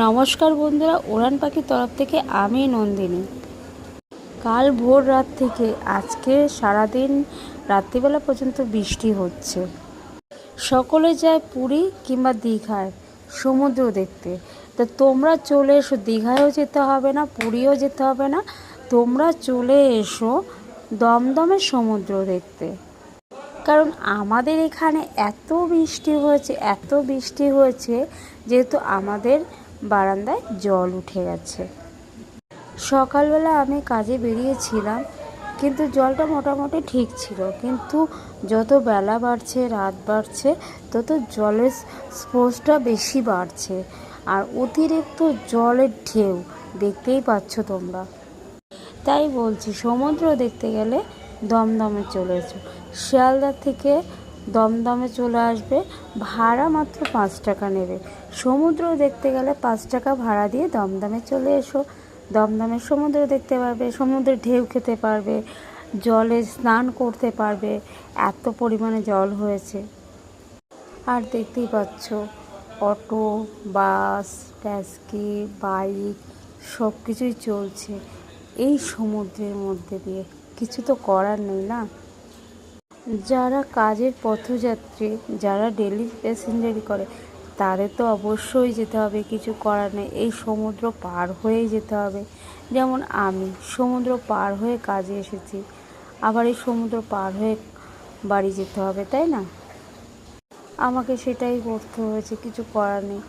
নমস্কার বন্ধুরা, উড়ান পাখির তরফ থেকে আমি নন্দিনী। কাল ভোর রাত থেকে আজকে সারাদিন রাত্রিবেলা পর্যন্ত বৃষ্টি হচ্ছে। সকলে যায় পুরী কিংবা দীঘায় সমুদ্র দেখতে। তা তোমরা চলে এসো, দীঘায়ও যেতে হবে না, পুরীও যেতে হবে না, তোমরা চলে এসো দমদমের সমুদ্র দেখতে। কারণ আমাদের এখানে এত বৃষ্টি হয়েছে যেহেতু আমাদের বারান্দায় জল উঠে গেছে। সকালবেলা আমি কাজে বেরিয়েছিলাম, কিন্তু জলটা মোটামুটি ঠিক ছিল, কিন্তু যত বেলা বাড়ছে, রাত বাড়ছে, তত জলের স্রোতটা বেশি বাড়ছে। আর অতিরিক্ত জলের ঢেউ দেখতেই পাচ্ছ তোমরা। তাই বলছি, সমুদ্র দেখতে গেলে দমদমে চলে এসো। শিয়ালদা থেকে দমদমে চলে আসবে, ভাড়া মাত্র 5 টাকা নেবে। সমুদ্র দেখতে গেলে 5 টাকা ভাড়া দিয়ে দমদমে চলে এসো। দমদমের সমুদ্র দেখতে পারবে, সমুদ্রের ঢেউ খেতে পারবে, জলে স্নান করতে পারবে, এত পরিমাণে জল হয়েছে। আর দেখতেই পাচ্ছ অটো, বাস, ট্যাক্সি, বাইক সব কিছুই চলছে এই সমুদ্রের মধ্যে দিয়ে। কিছু তো করার নেই না। যারা কাজের পথযাত্রী, যারা ডেলি প্যাসেঞ্জারি করে, তাদের তো অবশ্যই যেতে হবে, কিছু করার নেই, এই সমুদ্র পার হয়েই যেতে হবে। যেমন আমি সমুদ্র পার হয়ে কাজে এসেছি, আবার এই সমুদ্র পার হয়ে বাড়ি যেতে হবে, তাই না? আমাকে সেটাই করতে হয়েছে, কিছু করার নেই।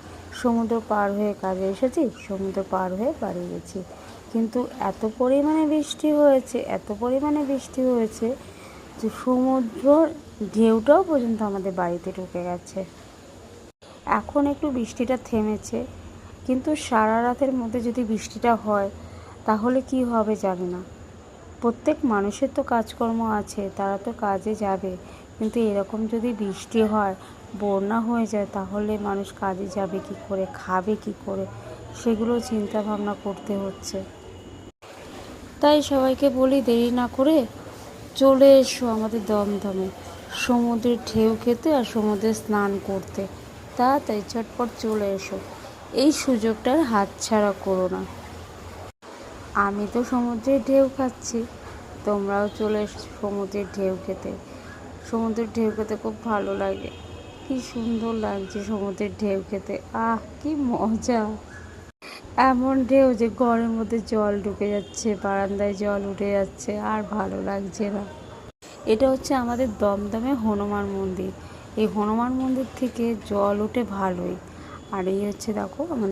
সমুদ্র পার হয়ে কাজে এসেছি, সমুদ্র পার হয়ে বাড়ি গেছি। কিন্তু এত পরিমাণে বৃষ্টি হয়েছে যে সমুদ্র ঢেউটাও পর্যন্ত আমাদের বাড়িতে ঢুকে গেছে। এখন একটু বৃষ্টিটা থেমেছে, কিন্তু সারা রাতের মধ্যে যদি বৃষ্টিটা হয় তাহলে কি হবে জানি না। প্রত্যেক মানুষের তো কাজকর্ম আছে, তারা তো কাজে যাবে, কিন্তু এরকম যদি বৃষ্টি হয়, বন্যা হয়ে যায়, তাহলে মানুষ কাজে যাবে কি করে, খাবে কি করে, সেগুলো চিন্তা ভাবনা করতে হচ্ছে। তাই সবাইকে বলি, দেরি না করে চলে এসো আমাদের দমদমে সমুদ্রের ঢেউ খেতে আর সমুদ্রে স্নান করতে। তাড়াতাড়ি চটপট চলে এসো, এই সুযোগটার হাতছাড়া করো না। আমি তো সমুদ্রের ঢেউ খাচ্ছি, তোমরাও চলে এসো সমুদ্রের ঢেউ খেতে। সমুদ্রের ঢেউ খেতে খুব ভালো লাগে, কি সুন্দর লাগছে সমুদ্রের ঢেউ খেতে। কি মজা! এমন ঢেউ যে ঘরের মধ্যে জল ঢুকে যাচ্ছে, বারান্দায় জল উঠে যাচ্ছে, আর ভালো লাগছে না। এটা হচ্ছে আমাদের দমদমে হনুমান মন্দির। এই হনুমান মন্দির থেকে জল ওঠে ভালোই। আর এই হচ্ছে দেখো